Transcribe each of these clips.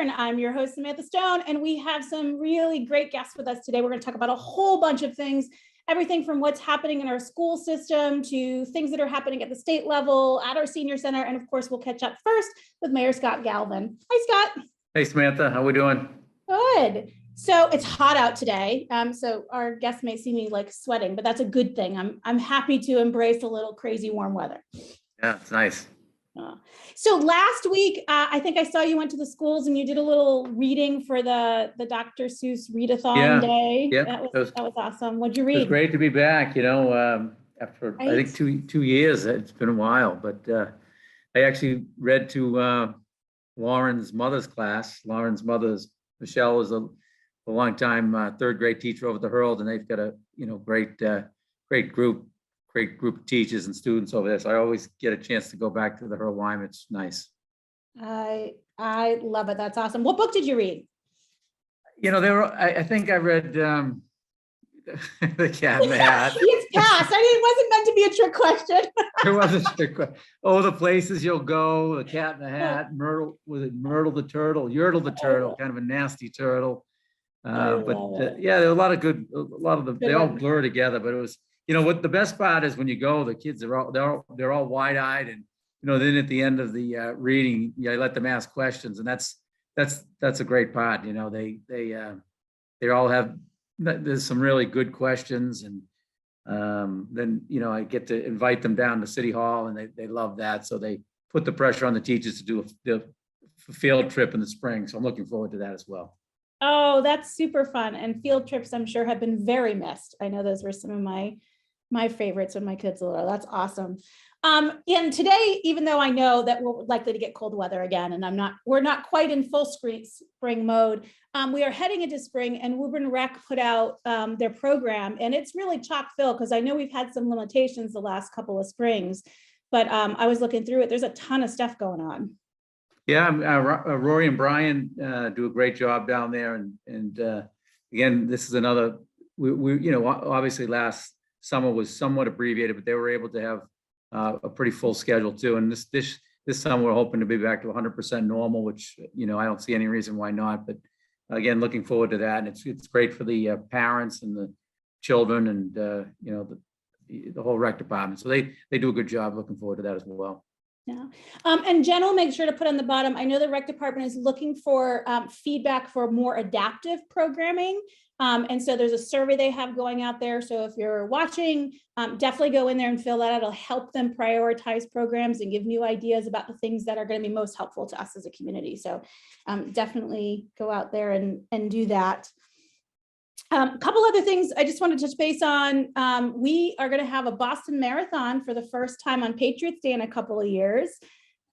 Woburn. I'm your host, Samantha Stone, and we have some really great guests with us today. We're going to talk about a whole bunch of things, everything from what's happening in our school system to things that are happening at the state level, at our senior center, and of course, we'll catch up first with Mayor Scott Galvin. Hi, Scott. Hey, Samantha. How we doing? Good. So it's hot out today. So our guests may see me like sweating, but that's a good thing. I'm happy to embrace a little crazy warm weather. Yeah, it's nice. So last week, I think I saw you went to the schools and you did a little reading for the Dr. Seuss Readathon Day. Yeah, that was awesome. What'd you read? It was great to be back. After Right? I think two years. It's been a while, but I actually read to Lauren's mother's class. Lauren's mother's Michelle was a long time third grade teacher over at the Herald, and they've got a great group of teachers and students over there. So I always get a chance to go back to the Herald Lyme. It's nice. I love it. That's awesome. What book did you read? I think I read The Cat in the Hat. It's passed. It wasn't meant to be a trick question. It wasn't a trick question. Oh, the places you'll go, The Cat in the Hat, Myrtle, was it Myrtle the Turtle, Yertle the Turtle, kind of a nasty turtle. There were a lot of them, they all blur together, but it was, what the best part is when you go, the kids are they're all wide-eyed, and then at the end of the reading, I let them ask questions, and that's a great part. They all have, there's some really good questions, and then I get to invite them down to City Hall, and they love that. So they put the pressure on the teachers to do the field trip in the spring. So I'm looking forward to that as well. Oh, that's super fun. And field trips, I'm sure, have been very missed. I know those were some of my favorites when my kids were little. That's awesome. And today, even though I know that we're likely to get cold weather again, and we're not quite in full spring mode, we are heading into spring, and Woburn Rec put out their program, and it's really chock full, because I know we've had some limitations the last couple of springs, but I was looking through it. There's a ton of stuff going on. Yeah, Rory and Brian do a great job down there, and again, this is another. We obviously last summer was somewhat abbreviated, but they were able to have a pretty full schedule too. And this summer we're hoping to be back to 100% normal, which I don't see any reason why not. But again, looking forward to that, and it's great for the parents and the children, and the whole rec department. So they do a good job. Looking forward to that as well. Yeah. And Jen will make sure to put on the bottom, I know the rec department is looking for feedback for more adaptive programming. And so there's a survey they have going out there. So if you're watching, definitely go in there and fill that out. It'll help them prioritize programs and give new ideas about the things that are going to be most helpful to us as a community. So definitely go out there and do that. A couple other things I just wanted to touch base on. We are going to have a Boston Marathon for the first time on Patriots Day in a couple of years.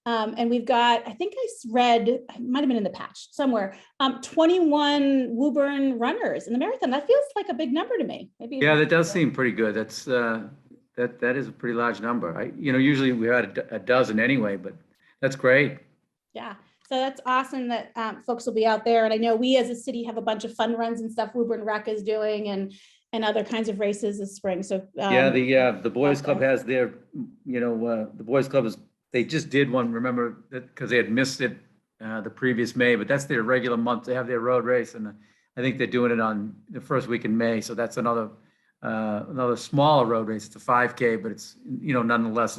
And we've got, I think I read, it might have been in the patch somewhere, 21 Woburn runners in the marathon. That feels like a big number to me. Maybe. Yeah, that does seem pretty good. That's that is a pretty large number. Usually we had a dozen anyway, but that's great. Yeah. So that's awesome that folks will be out there. And I know we as a city have a bunch of fun runs and stuff Woburn Rec is doing, and other kinds of races this spring. So the boys club has their, the boys club they just did one, remember, that because they had missed it the previous May, but that's their regular month. They have their road race, and I think they're doing it on the first week in May. So that's another smaller road race. It's a 5K, but it's, nonetheless,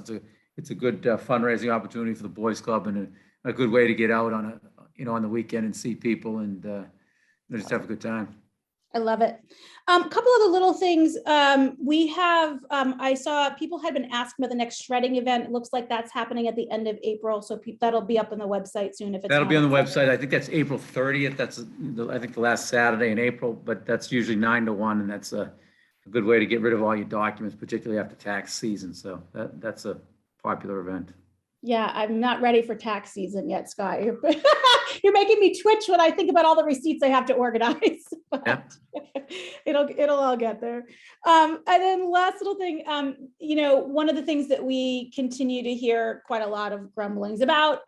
it's a good fundraising opportunity for the boys club, and a good way to get out on on the weekend and see people, and just have a good time. I love it. A couple of the little things we have. I saw people had been asking about the next shredding event. It looks like that's happening at the end of April, so that'll be up on the website soon. That'll be on the website. I think that's April 30th. That's I think the last Saturday in April, but that's usually 9 to 1, and that's a good way to get rid of all your documents, particularly after tax season. So that's a popular event. Yeah, I'm not ready for tax season yet, Scott. You're making me twitch when I think about all the receipts I have to organize. Yeah. It'll all get there. And then last little thing, one of the things that we continue to hear quite a lot of grumblings about,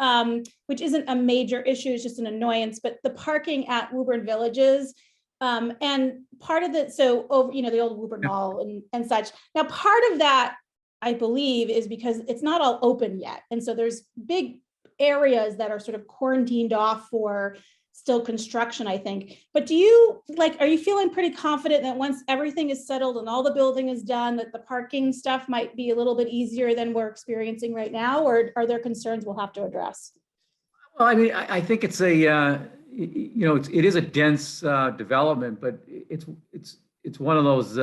which isn't a major issue, it's just an annoyance, but the parking at Woburn Villages. And part of it, so over, the old Woburn Mall and such. Now, part of that, I believe, is because it's not all open yet. And so there's big areas that are sort of quarantined off for still construction, I think. But do you are you feeling pretty confident that once everything is settled and all the building is done, that the parking stuff might be a little bit easier than we're experiencing right now? Or are there concerns we'll have to address? Well, I mean, I think it's it is a dense development, but it's one of those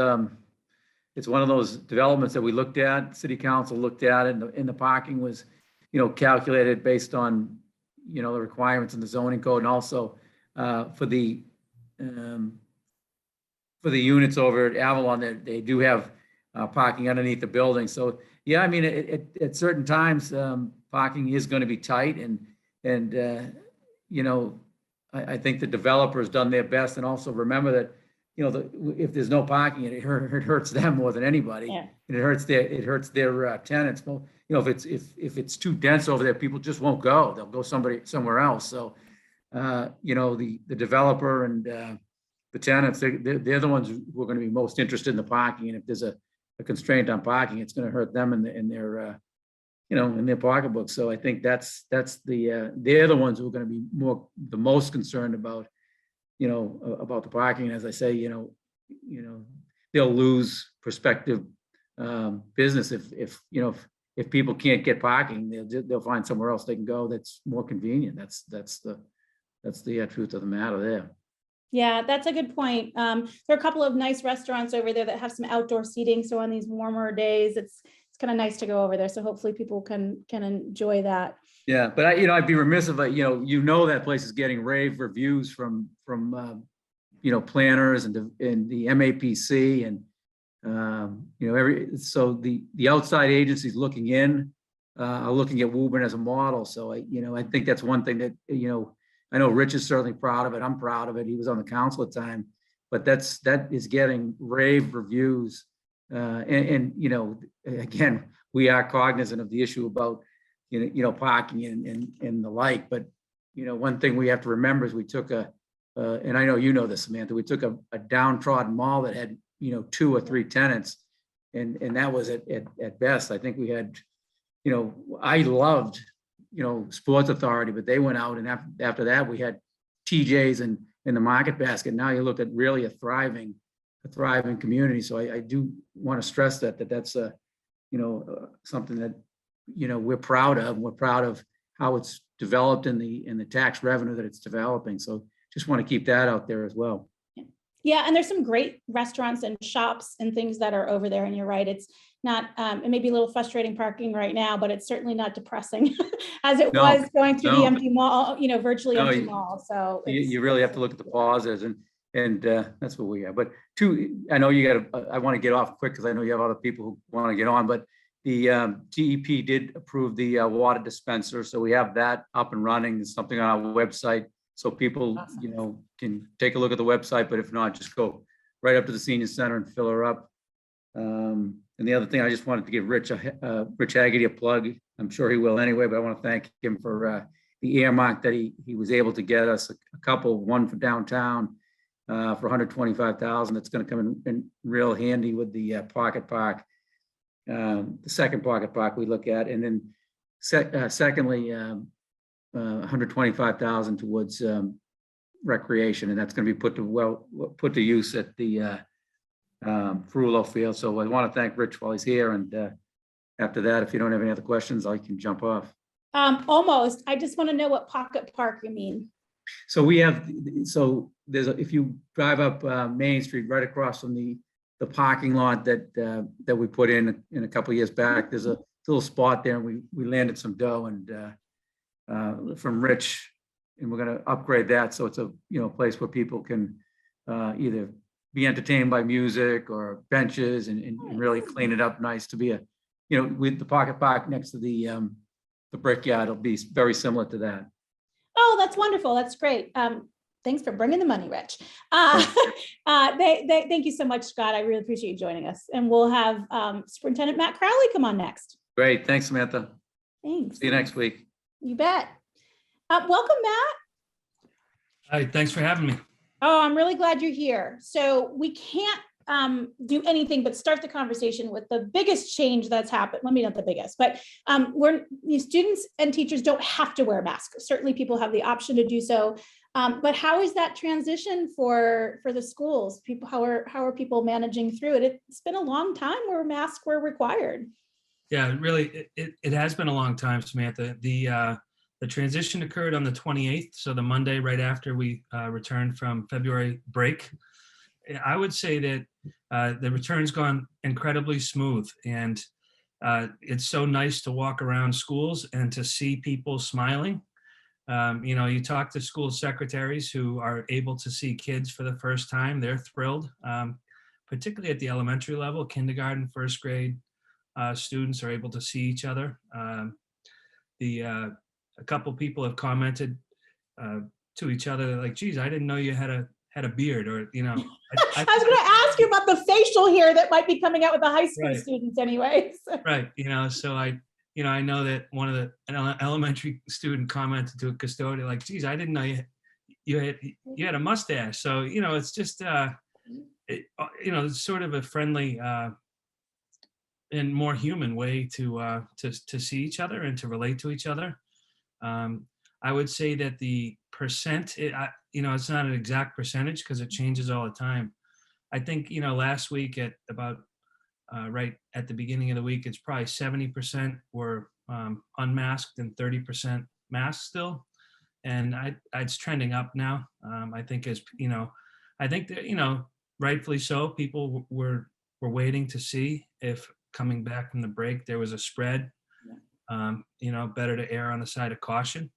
developments that we looked at, city council looked at, and the parking was, calculated based on, the requirements in the zoning code, and also for the units over at Avalon, they do have parking underneath the building. So yeah, I mean, at certain times, parking is going to be tight, and I think the developer has done their best, and also remember that, if there's no parking, it hurts them more than anybody, Yeah. and it hurts their tenants. Well, if it's too dense over there, people just won't go. They'll go somewhere else. So, the developer and the tenants, they're the ones who are going to be most interested in the parking. And if there's a constraint on parking, it's going to hurt them in their pocketbook. So I think they're the ones who are going to be the most concerned about the parking. As I say, they'll lose prospective business if people can't get parking. They'll find somewhere else they can go that's more convenient. That's the truth of the matter there. Yeah, that's a good point. There are a couple of nice restaurants over there that have some outdoor seating. So on these warmer days, it's kind of nice to go over there. So hopefully people can enjoy that. Yeah, but I'd be remiss if that place is getting rave reviews from planners and the MAPC and so the outside agencies looking in are looking at Woburn as a model. So I think that's one thing that I know Rich is certainly proud of it. I'm proud of it. He was on the council at the time, but that is getting rave reviews. And again, we are cognizant of the issue about parking and the like. But one thing we have to remember is we took and I know this, Samantha. We took a downtrodden mall that had 2 or 3 tenants, and that was at best. I think we had I loved Sports Authority, but they went out, and after that we had TJ's and in the Market Basket. Now you look at really a thriving community. So I do want to stress that's something that we're proud of. We're proud of how it's developed in the tax revenue that it's developing. So just want to keep that out there as well. Yeah, and there's some great restaurants and shops and things that are over there. And you're right, it's not, it may be a little frustrating parking right now, but it's certainly not depressing as it was going through the empty mall, virtually empty mall. So you really have to look at the pauses, and that's what we have. But I know I want to get off quick because I know you have other people who want to get on, but the DEP did approve the water dispenser. So we have that up and running. There's something on our website. So people, Awesome. Can take a look at the website, but if not, just go right up to the senior center and fill her up. And the other thing, I just wanted to give Rich Haggerty a plug. I'm sure he will anyway, but I want to thank him for the earmark that he was able to get us a couple, one for downtown for $125,000. That's going to come in real handy with the pocket park. The second pocket park we look at, and then secondly, $125,000 towards recreation, and that's going to be put to use at the Frullo Field. So I want to thank Rich while he's here, and after that, if you don't have any other questions, I can jump off. Almost. I just want to know what pocket park you mean. So if you drive up Main Street, right across from the parking lot that we put in a couple of years back, there's a little spot there, and we landed some dough and from Rich, and we're going to upgrade that so it's a place where people can either be entertained by music or benches and really clean it up nice to be with the pocket park next to the Brickyard. It'll be very similar to that. Oh, that's wonderful. That's great. Thanks for bringing the money, Rich. Thank you so much, Scott. I really appreciate you joining us. And we'll have Superintendent Matt Crowley come on next. Great. Thanks, Samantha. Thanks. See you next week. You bet. Welcome, Matt. Hi, thanks for having me. Oh, I'm really glad you're here. So we can't do anything but start the conversation with the biggest change that's happened. Well, maybe not the biggest, but students and teachers don't have to wear masks. Certainly people have the option to do so. But how is that transition for the schools? People, how are people managing through it? It's been a long time where masks were required. Yeah, really, it has been a long time, Samantha. The transition occurred on the 28th, so the Monday right after we returned from February break. I would say that the return's gone incredibly smooth, and it's so nice to walk around schools and to see people smiling. You talk to school secretaries who are able to see kids for the first time. They're thrilled, particularly at the elementary level, kindergarten, first grade. Students are able to see each other. A couple people have commented to each other like, "Geez, I didn't know you had a beard," or I was going to ask you about the facial hair that might be coming out with the high school Right. students, anyways. Right. So I know that an elementary student commented to a custodian like, "Geez, I didn't know you had a mustache." So it's just it's sort of a friendly and more human way to see each other and to relate to each other. I would say that the percent, it's not an exact percentage because it changes all the time. I think last week at about right at the beginning of the week, it's probably 70% were unmasked and 30% masked still, and it's trending up now. I think I think that rightfully so. People were waiting to see if coming back from the break there was a spread. Better to err on the side of caution,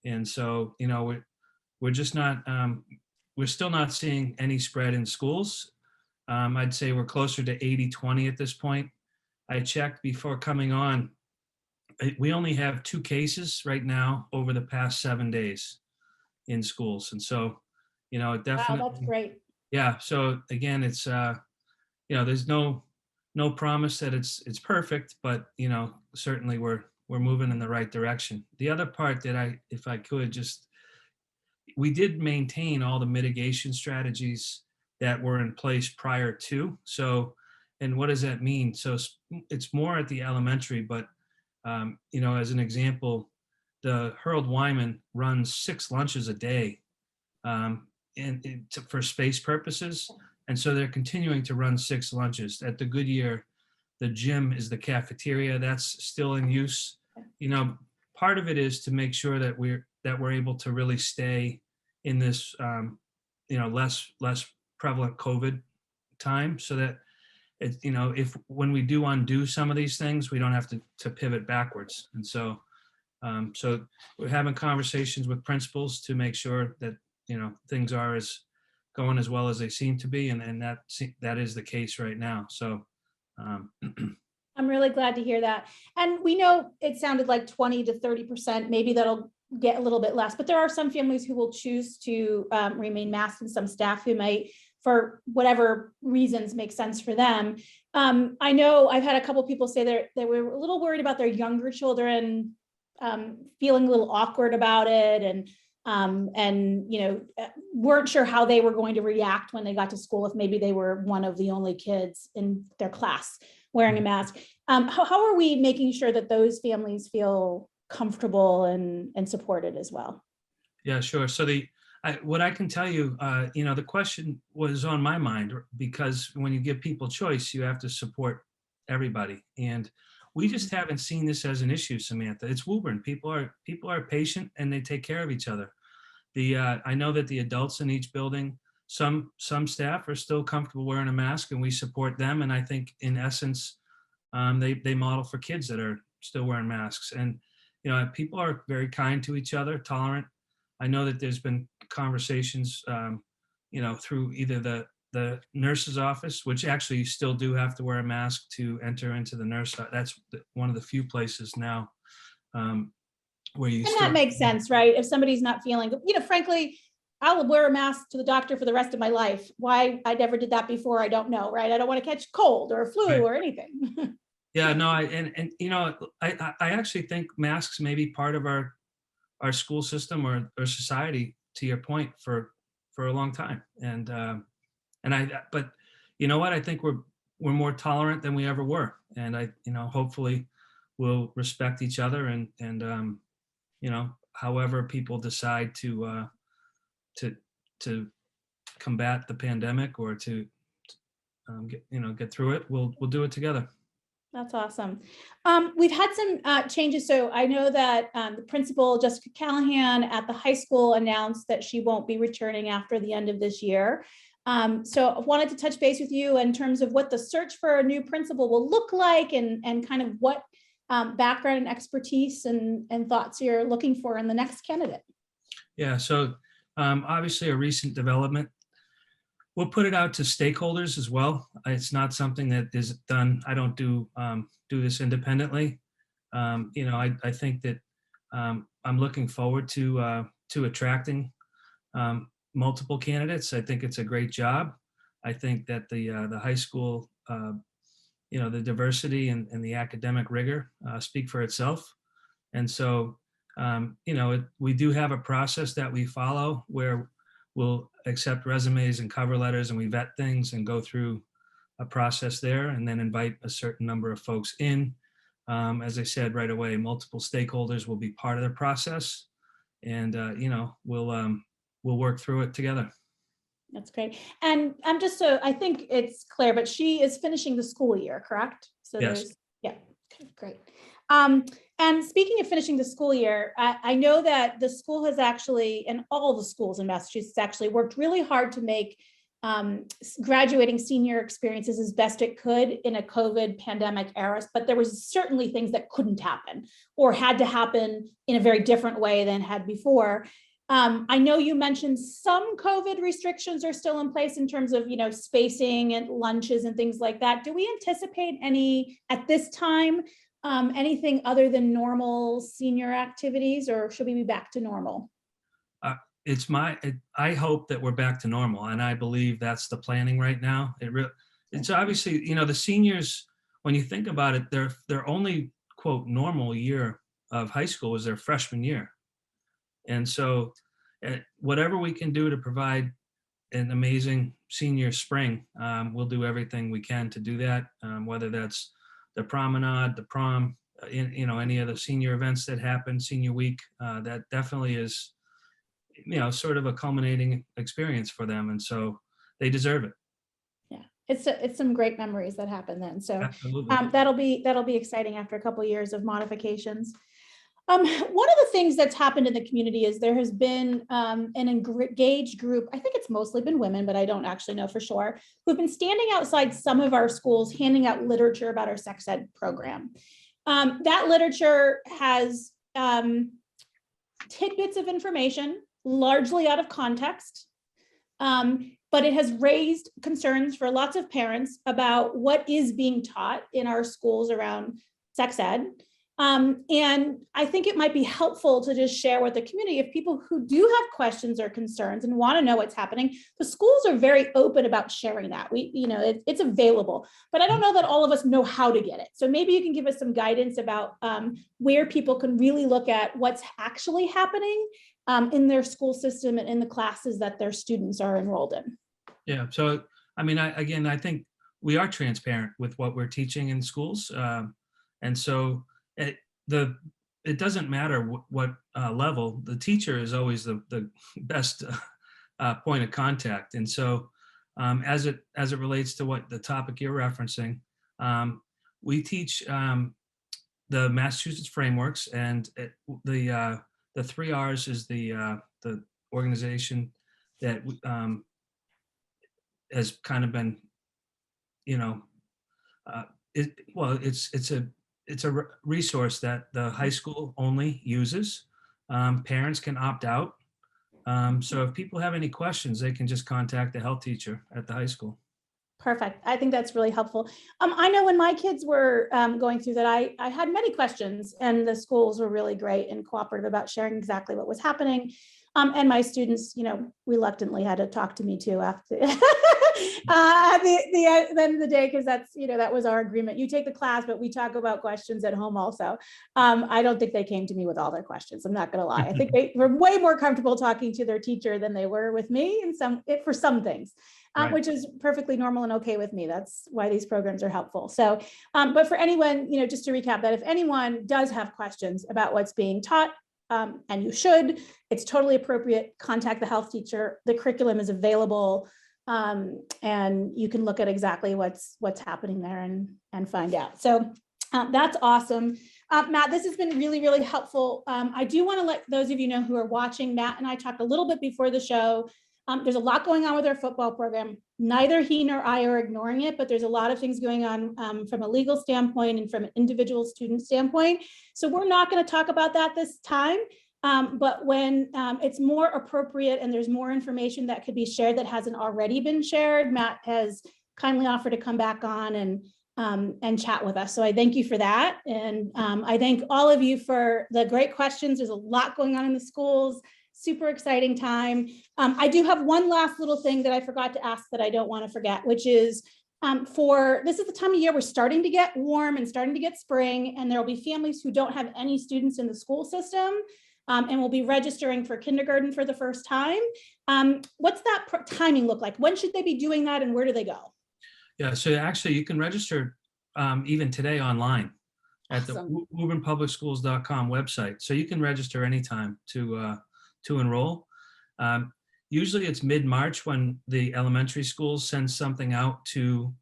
and so we're just not we're still not seeing any spread in schools. I'd say we're closer to 80-20 at this point. I checked before coming on. We only have 2 cases right now over the past 7 days in schools, and so it definitely. Wow, that's great. Yeah. So again, it's there's no promise that it's perfect, but certainly we're moving in the right direction. The other part that if I could we did maintain all the mitigation strategies that were in place prior to. So, and what does that mean? So it's more at the elementary, but as an example, the Harold Wyman runs 6 lunches a day for space purposes. And so they're continuing to run 6 lunches. At the Goodyear, the gym is the cafeteria. That's still in use. Part of it is to make sure that we're able to really stay in this less prevalent COVID time, so that if when we do undo some of these things, we don't have to pivot backwards. And so we're having conversations with principals to make sure that things are going as well as they seem to be, and that is the case right now. So I'm really glad to hear that. And we know it sounded like 20 to 30%, maybe that'll get a little bit less, but there are some families who will choose to remain masked, and some staff who might, for whatever reasons, make sense for them. I know I've had a couple people say they were a little worried about their younger children feeling a little awkward about it, and weren't sure how they were going to react when they got to school, if maybe they were one of the only kids in their class wearing a mask. How are we making sure that those families feel comfortable and supported as well? Yeah, sure. So what I can tell you, the question was on my mind, because when you give people choice, you have to support everybody. And we just haven't seen this as an issue, Samantha. It's Woburn. People are patient and they take care of each other. I know that the adults in each building, some staff are still comfortable wearing a mask, and we support them. And I think in essence, they model for kids that are still wearing masks. And people are very kind to each other, tolerant. I know that there's been conversations, through either the nurse's office, which actually you still do have to wear a mask to enter into the nurse. That's one of the few places now where you. And that makes sense, right? If somebody's not feeling, frankly, I'll wear a mask to the doctor for the rest of my life. Why I never did that before, I don't know, right? I don't want to catch cold or a flu Right. or anything. Yeah, no, I actually think masks may be part of our school system or society, to your point, for a long time. But you know what? I think we're more tolerant than we ever were, and hopefully we'll respect each other, and however people decide to to combat the pandemic or to get through it, we'll do it together. That's awesome. We've had some changes. So I know that the principal, Jessica Callahan at the high school, announced that she won't be returning after the end of this year. So I wanted to touch base with you in terms of what the search for a new principal will look like, and kind of what background and expertise and thoughts you're looking for in the next candidate. Yeah, so obviously a recent development. We'll put it out to stakeholders as well. It's not something that is done. I don't do this independently. I think that I'm looking forward to attracting multiple candidates. I think it's a great job. I think that the high school, the diversity and the academic rigor speak for itself. And so, we do have a process that we follow where we'll accept resumes and cover letters, and we vet things and go through a process there, and then invite a certain number of folks in. As I said right away, multiple stakeholders will be part of the process, and we'll work through it together. That's great. And I'm just I think it's clear, but she is finishing the school year, correct? So Yes. Yeah, okay, great. And speaking of finishing the school year, I know that the school has actually, and all the schools in Massachusetts actually, worked really hard to make graduating senior experiences as best it could in a COVID pandemic era, but there was certainly things that couldn't happen or had to happen in a very different way than had before. I know you mentioned some COVID restrictions are still in place in terms of, spacing and lunches and things like that. Do we anticipate any at this time, anything other than normal senior activities, or should we be back to normal? I hope that we're back to normal, and I believe that's the planning right now. It's obviously, the seniors, when you think about it, their only quote normal year of high school was their freshman year. And so whatever we can do to provide an amazing senior spring, we'll do everything we can to do that, whether that's the promenade, the prom, any of the senior events that happen, senior week. That definitely is, sort of a culminating experience for them. And so they deserve it. Yeah, it's some great memories that happen then. So Absolutely. that'll be exciting after a couple of years of modifications. One of the things that's happened in the community is there has been an engaged group. I think it's mostly been women, but I don't actually know for sure, who've been standing outside some of our schools handing out literature about our sex ed program. That literature has tidbits of information, largely out of context, but it has raised concerns for lots of parents about what is being taught in our schools around sex ed. And I think it might be helpful to just share with the community, if people who do have questions or concerns and want to know what's happening, the schools are very open about sharing that. It's available, but I don't know that all of us know how to get it. So maybe you can give us some guidance about where people can really look at what's actually happening in their school system and in the classes that their students are enrolled in. Yeah. So, I think we are transparent with what we're teaching in schools. And so it doesn't matter what level. The teacher is always the best point of contact. And so as it relates to what the topic you're referencing, we teach the Massachusetts frameworks, and the 3 R's is the organization that has kind of been, it's a resource that the high school only uses. Parents can opt out. So if people have any questions, they can just contact the health teacher at the high school. Perfect. I think that's really helpful. I know when my kids were going through that, I had many questions, and the schools were really great and cooperative about sharing exactly what was happening. And my students, reluctantly had to talk to me too after at the end of the day, because that's, that was our agreement. You take the class, but we talk about questions at home also. I don't think they came to me with all their questions. I'm not going to lie. I think they were way more comfortable talking to their teacher than they were with me for some things. Right. Which is perfectly normal and okay with me. That's why these programs are helpful. So, but for anyone, just to recap that, if anyone does have questions about what's being taught and you should. It's totally appropriate. Contact the health teacher. The curriculum is available, and you can look at exactly what's happening there and find out. So that's awesome. Matt, this has been really, really helpful. I do want to let those of you know who are watching, Matt and I talked a little bit before the show. There's a lot going on with our football program. Neither he nor I are ignoring it, but there's a lot of things going on from a legal standpoint and from an individual student standpoint. So we're not going to talk about that this time. But when it's more appropriate and there's more information that could be shared that hasn't already been shared, Matt has kindly offered to come back on and chat with us. So I thank you for that. And I thank all of you for the great questions. There's a lot going on in the schools. Super exciting time. I do have one last little thing that I forgot to ask that I don't want to forget, which is this is the time of year we're starting to get warm and starting to get spring, and there will be families who don't have any students in the school system and will be registering for kindergarten for the first time. What's that timing look like? When should they be doing that, and where do they go? Yeah, so actually you can register even today online at Awesome. the woburnpublicschools.com website. So you can register anytime to enroll. Usually it's mid-March when the elementary schools send something out to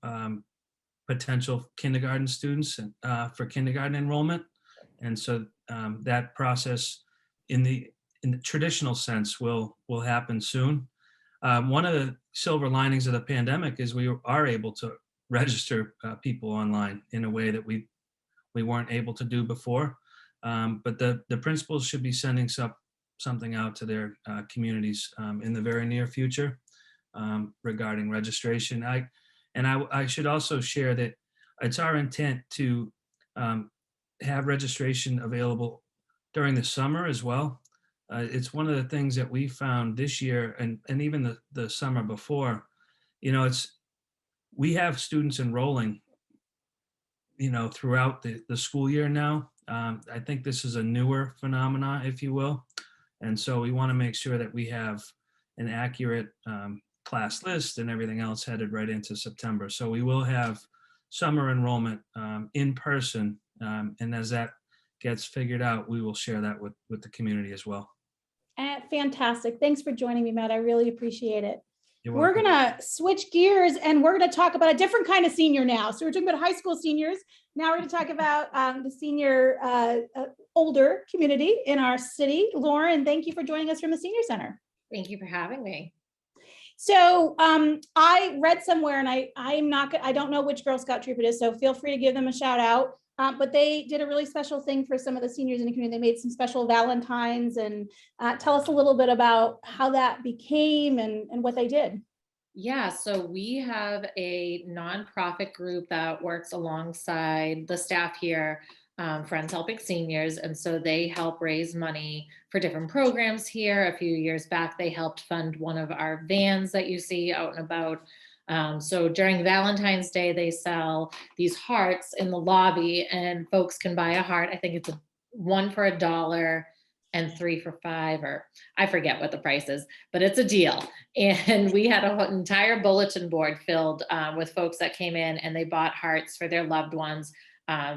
potential kindergarten students for kindergarten enrollment. And so that process in the traditional sense will happen soon. One of the silver linings of the pandemic is we are able to register people online in a way that we weren't able to do before. But the principals should be sending something out to their communities in the very near future regarding registration. I should also share that it's our intent to have registration available during the summer as well. It's one of the things that we found this year and even the summer before, we have students enrolling, throughout the school year now. I think this is a newer phenomena, if you will. And so we want to make sure that we have an accurate class list and everything else headed right into September. So we will have summer enrollment in person. And as that gets figured out, we will share that with the community as well. Fantastic. Thanks for joining me, Matt. I really appreciate it. You're We're welcome. going to switch gears and we're going to talk about a different kind of senior now. So we're talking about high school seniors. Now we're going to talk about the senior older community in our city. Lauren, thank you for joining us from the Senior Center. Thank you for having me. So I read somewhere, and I don't know which Girl Scout troop it is, so feel free to give them a shout out. But they did a really special thing for some of the seniors in the community. They made some special Valentines, and tell us a little bit about how that became and what they did. Yeah, so we have a nonprofit group that works alongside the staff here, Friends Helping Seniors. And so they help raise money for different programs here. A few years back, they helped fund one of our vans that you see out and about. So during Valentine's Day, they sell these hearts in the lobby and folks can buy a heart. I think it's one for $1 and 3 for $5, or I forget what the price is, but it's a deal. And we had an entire bulletin board filled with folks that came in and they bought hearts for their loved ones,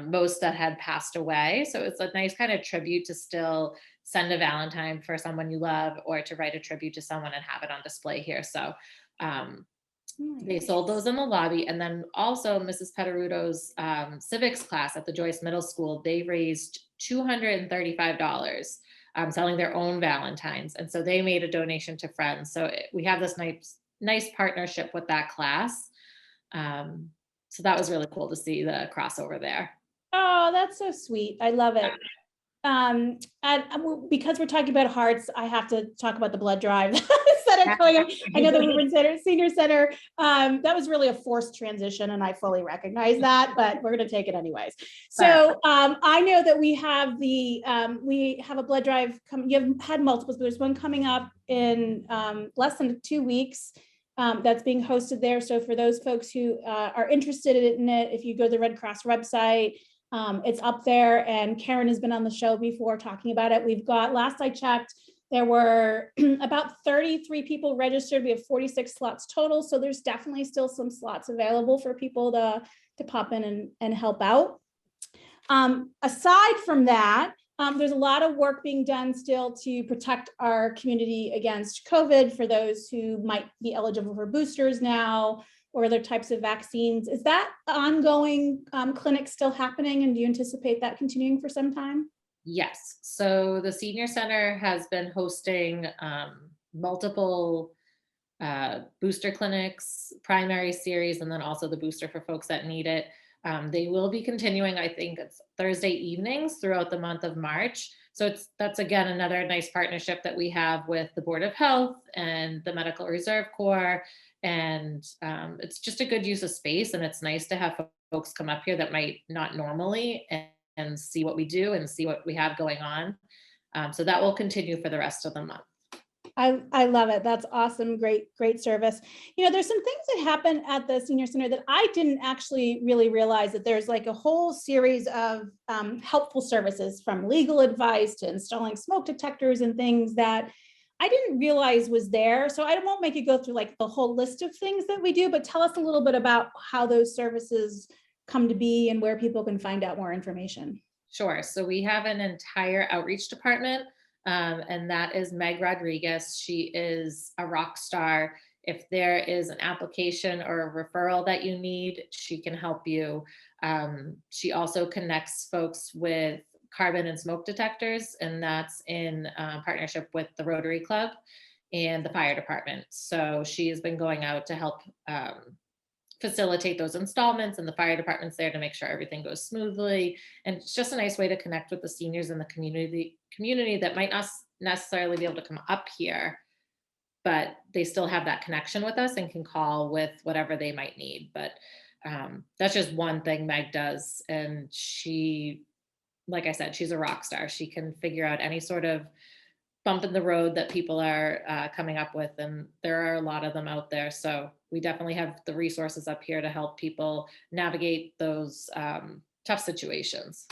most that had passed away. So it's a nice kind of tribute to still send a Valentine for someone you love or to write a tribute to someone and have it on display here. So they sold those in the lobby. And then also Mrs. Petaruto's civics class at the Joyce Middle School, they raised $235 selling their own Valentines. And so they made a donation to Friends. So we have this nice partnership with that class. So that was really cool to see the crossover there. Oh, that's so sweet. I love it. And because we're talking about hearts, I have to talk about the blood drive that are going on. I know the Woburn Senior Center, that was really a forced transition, and I fully recognize that, but we're going to take it anyways. So I know that we have a blood drive coming. You've had multiples, but there's one coming up in less than 2 weeks. That's being hosted there. So for those folks who are interested in it, if you go to the Red Cross website, it's up there, and Karen has been on the show before talking about it. We've got, last I checked, there were about 33 people registered. We have 46 slots total. So there's definitely still some slots available for people to pop in and help out. Aside from that, There's a lot of work being done still to protect our community against COVID for those who might be eligible for boosters now or other types of vaccines. Is that ongoing clinic still happening, and do you anticipate that continuing for some time? Yes. So the Senior Center has been hosting multiple booster clinics, primary series, and then also the booster for folks that need it. They will be continuing, I think it's Thursday evenings throughout the month of March. So that's again another nice partnership that we have with the Board of Health and the Medical Reserve Corps. And it's just a good use of space. And it's nice to have folks come up here that might not normally and see what we do and see what we have going on. So that will continue for the rest of the month. I love it. That's awesome. Great service. You know, there's some things that happen at the Senior Center that I didn't actually really realize, that there's like a whole series of helpful services, from legal advice to installing smoke detectors and things that I didn't realize was there. So I won't make you go through like the whole list of things that we do, but tell us a little bit about how those services come to be and where people can find out more information. Sure. So we have an entire outreach department. And that is Meg Rodriguez. She is a rock star. If there is an application or a referral that you need, she can help you. She also connects folks with carbon and smoke detectors, and that's in partnership with the Rotary Club and the fire department. So she has been going out to help facilitate those installments, and the fire department's there to make sure everything goes smoothly. And it's just a nice way to connect with the seniors in the community that might not necessarily be able to come up here, but they still have that connection with us and can call with whatever they might need. But that's just one thing Meg does. And she, like I said, she's a rock star. She can figure out any sort of bump in the road that people are coming up with. And there are a lot of them out there. So we definitely have the resources up here to help people navigate those tough situations.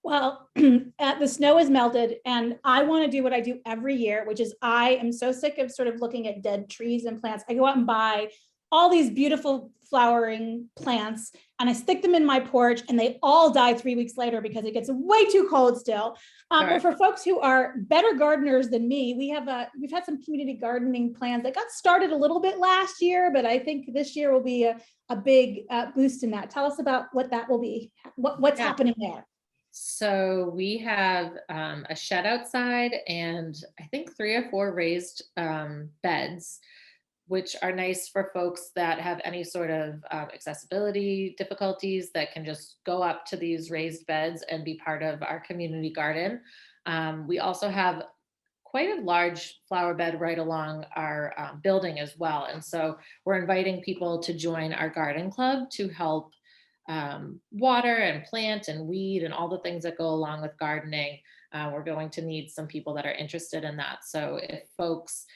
Well, the snow is melted, and I want to do what I do every year, which is I am so sick of sort of looking at dead trees and plants. I go out and buy all these beautiful flowering plants and I stick them in my porch, and they all die 3 weeks later because it gets way too cold still. But for folks who are better gardeners than me, we've had some community gardening plans that got started a little bit last year, but I think this year will be a big boost in that. Tell us about what that will be, what's happening there. So we have a shed outside, and I think 3 or 4 raised beds, which are nice for folks that have any sort of accessibility difficulties, that can just go up to these raised beds and be part of our community garden. We also have quite a large flower bed right along our building as well. And so we're inviting people to join our garden club to help water and plant and weed and all the things that go along with gardening. We're going to need some people that are interested in that. So if folks,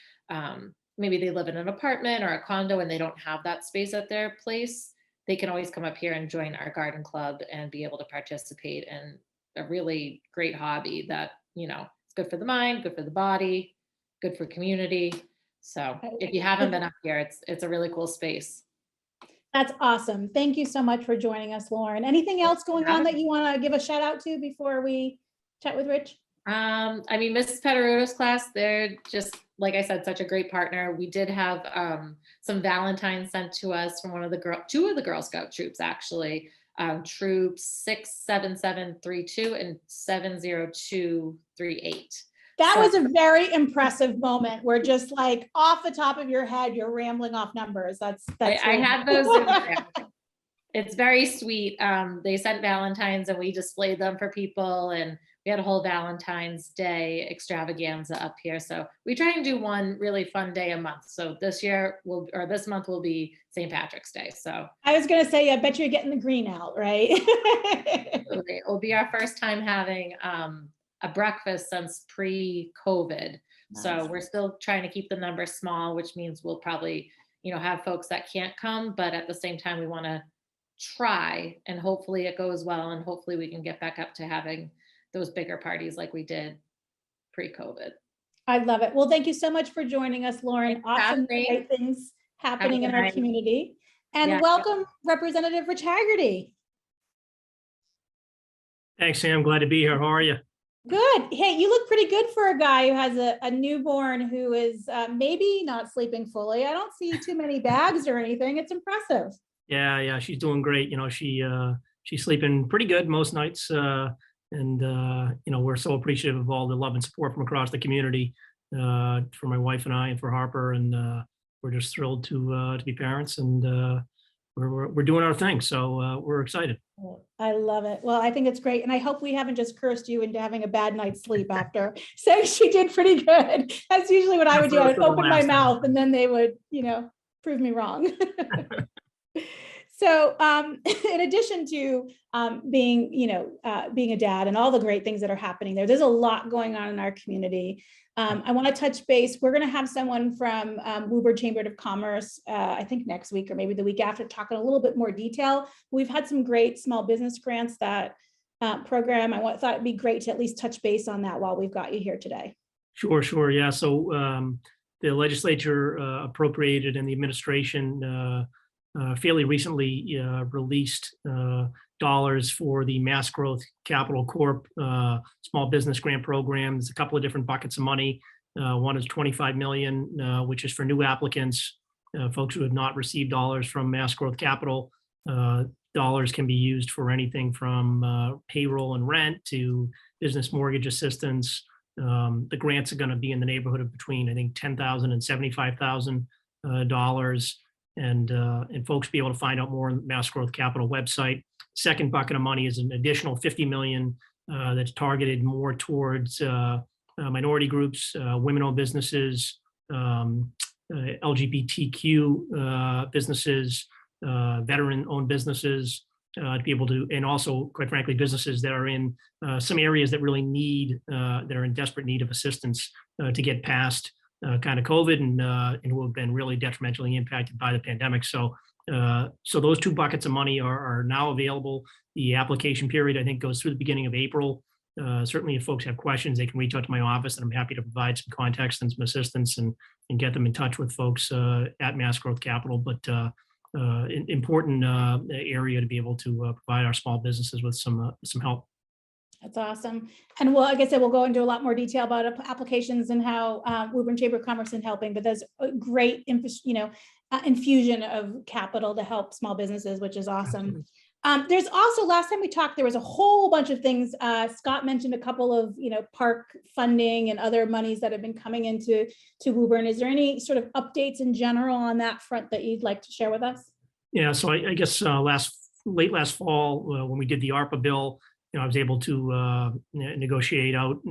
maybe they live in an apartment or a condo and they don't have that space at their place, they can always come up here and join our garden club and be able to participate in a really great hobby that, you know, it's good for the mind, good for the body, good for community. So if you haven't been up here, it's a really cool space. That's awesome. Thank you so much for joining us, Lauren. Anything else going on that you want to give a shout out to before we chat with Rich? I mean, Mrs. Petaruto's class, they're just, like I said, such a great partner. We did have some Valentines sent to us from two of the Girl Scout troops, actually. Troops 67732 and 70238. That was a very impressive moment where just like off the top of your head, you're rambling off numbers. That's I had those in there. It's very sweet. They sent Valentines and we displayed them for people, and we had a whole Valentine's Day extravaganza up here. So we try and do one really fun day a month. So this month will be St. Patrick's Day. So I was going to say, I bet you're getting the green out, right? it will be our first time having a breakfast since pre-COVID. Nice. So we're still trying to keep the numbers small, which means we'll probably, have folks that can't come, but at the same time, we want to try, and hopefully it goes well, and hopefully we can get back up to having those bigger parties like we did pre-COVID. I love it. Well, thank you so much for joining us, Lauren. Awesome, great things happening in our community. And welcome, Representative Rich Haggerty. Thanks, Sam. Glad to be here. How are you? Good. Hey, you look pretty good for a guy who has a newborn who is maybe not sleeping fully. I don't see too many bags or anything. It's impressive. Yeah, she's doing great. She's sleeping pretty good most nights. We're so appreciative of all the love and support from across the community, for my wife and I and for Harper. And we're just thrilled to be parents, and we're doing our thing. So we're excited. I love it. Well, I think it's great. And I hope we haven't just cursed you into having a bad night's sleep after saying she did pretty good. That's usually what I would do. I would open my mouth and then they would, prove me wrong. So in addition to being a dad and all the great things that are happening there's a lot going on in our community. I want to touch base. We're going to have someone from Woburn Chamber of Commerce, I think next week or maybe the week after, talking a little bit more detail. We've had some great small business grants that program. Thought it'd be great to at least touch base on that while we've got you here today. Sure. Yeah. So the legislature appropriated, and the administration fairly recently released dollars for the Mass Growth Capital Corp small business grant program. There's a couple of different buckets of money. One is 25 million, which is for new applicants, folks who have not received dollars from Mass Growth Capital. Dollars can be used for anything from payroll and rent to business mortgage assistance. The grants are going to be in the neighborhood of between, I think, $10,000 and $75,000. And folks be able to find out more on the Mass Growth Capital website. Second bucket of money is an additional 50 million that's targeted more towards minority groups, women-owned businesses, LGBTQ businesses, veteran-owned businesses, to be able to, and also, quite frankly, businesses that are in some areas that really need, that are in desperate need of assistance to get past kind of COVID and who have been really detrimentally impacted by the pandemic. So those two buckets of money are now available. The application period, I think, goes through the beginning of April. Certainly, if folks have questions, they can reach out to my office, and I'm happy to provide some context and some assistance and get them in touch with folks at Mass Growth Capital. But important area to be able to provide our small businesses with some help. That's awesome. And well, like I said, we'll go into a lot more detail about applications and how Woburn Chamber of Commerce is helping, but there's a great infusion of capital to help small businesses, which is awesome. There's also, last time we talked, there was a whole bunch of things. Scott mentioned a couple of, park funding and other monies that have been coming into Woburn. Is there any sort of updates in general on that front that you'd like to share with us? Yeah, so I guess late last fall, when we did the ARPA bill, I was able to negotiate out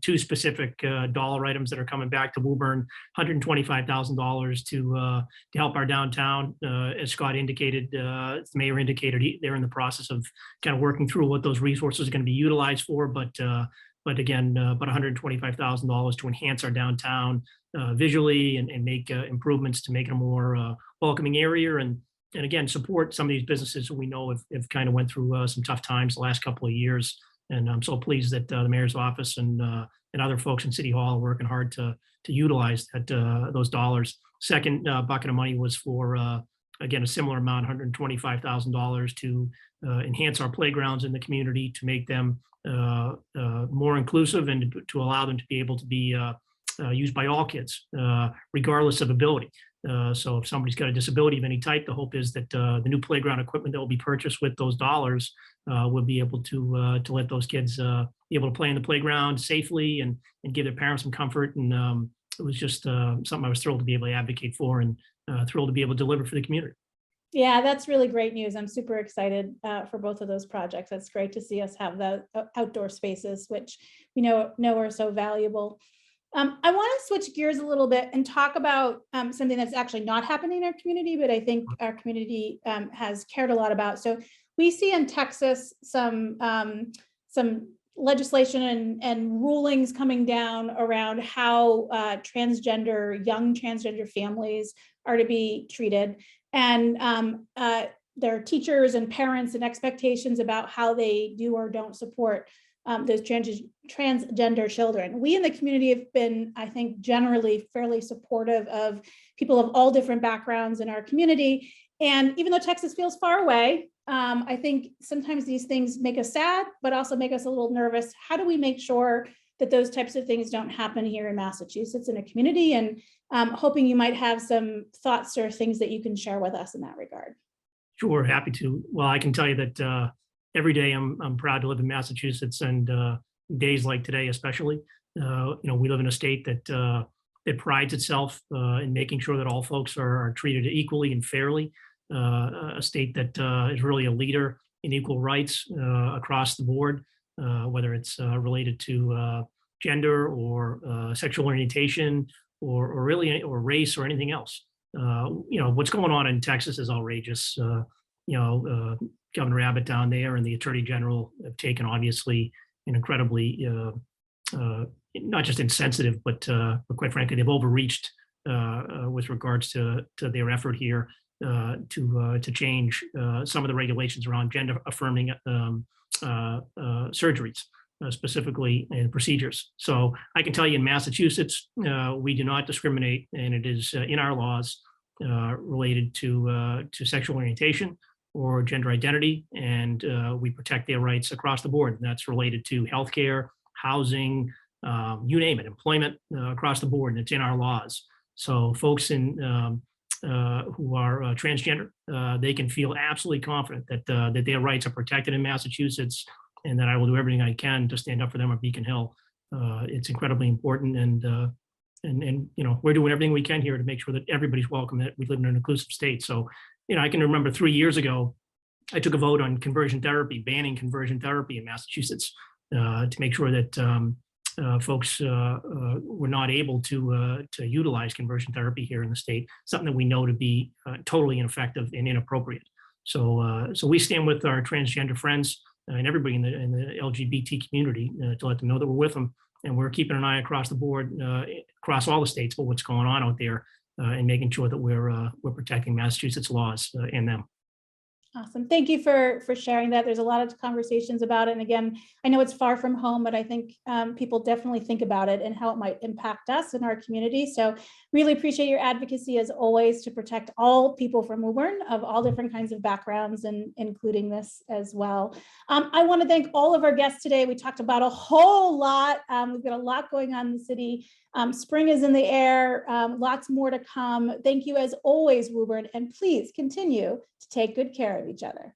two specific dollar items that are coming back to Woburn, $125,000 to help our downtown. As Scott indicated, the mayor indicated, they're in the process of kind of working through what those resources are going to be utilized for. But again, about $125,000 to enhance our downtown visually and make improvements to make it a more welcoming area, and again, support some of these businesses who we know have kind of went through some tough times the last couple of years. And I'm so pleased that the mayor's office and other folks in City Hall are working hard to utilize those dollars. Second bucket of money was for, again, a similar amount, $125,000 to enhance our playgrounds in the community, to make them more inclusive and to allow them to be able to be used by all kids, regardless of ability. So if somebody's got a disability of any type, the hope is that the new playground equipment that will be purchased with those dollars will be able to let those kids be able to play in the playground safely and give their parents some comfort. And it was just something I was thrilled to be able to advocate for, and thrilled to be able to deliver for the community. Yeah, that's really great news. I'm super excited for both of those projects. It's great to see us have the outdoor spaces, which we know are so valuable. I want to switch gears a little bit and talk about something that's actually not happening in our community, but I think our community has cared a lot about. So we see in Texas some legislation and rulings coming down around how young transgender families are to be treated. And there are teachers and parents and expectations about how they do or don't support those transgender children. We in the community have been, I think, generally fairly supportive of people of all different backgrounds in our community. And even though Texas feels far away, I think sometimes these things make us sad, but also make us a little nervous. How do we make sure that those types of things don't happen here in Massachusetts in a community? And hoping you might have some thoughts or things that you can share with us in that regard. Sure, happy to. Well, I can tell you that every day I'm proud to live in Massachusetts, and days like today especially. We live in a state that prides itself in making sure that all folks are treated equally and fairly. A state that is really a leader in equal rights across the board, whether it's related to gender or sexual orientation or really or race or anything else. What's going on in Texas is outrageous. Governor Abbott down there and the Attorney General have taken obviously an incredibly not just insensitive, but quite frankly, they've overreached with regards to their effort here to change some of the regulations around gender affirming surgeries, specifically and procedures. So I can tell you in Massachusetts, we do not discriminate, and it is in our laws related to sexual orientation or gender identity, and we protect their rights across the board. And that's related to healthcare, housing, you name it, employment across the board, and it's in our laws. So folks who are transgender, they can feel absolutely confident that their rights are protected in Massachusetts, and that I will do everything I can to stand up for them at Beacon Hill. It's incredibly important, and we're doing everything we can here to make sure that everybody's welcome, that we live in an inclusive state. So, I can remember 3 years ago, I took a vote on conversion therapy, banning conversion therapy in Massachusetts, to make sure that folks were not able to utilize conversion therapy here in the state, something that we know to be totally ineffective and inappropriate. So we stand with our transgender friends and everybody in the LGBT community to let them know that we're with them, and we're keeping an eye across the board, across all the states, for what's going on out there, and making sure that we're protecting Massachusetts laws and them. Awesome. Thank you for sharing that. There's a lot of conversations about it. And again, I know it's far from home, but I think people definitely think about it and how it might impact us in our community. So really appreciate your advocacy as always to protect all people from Woburn of all different kinds of backgrounds, and including this as well. I want to thank all of our guests today. We talked about a whole lot. We've got a lot going on in the city. Spring is in the air, lots more to come. Thank you as always, Woburn, and please continue to take good care of each other.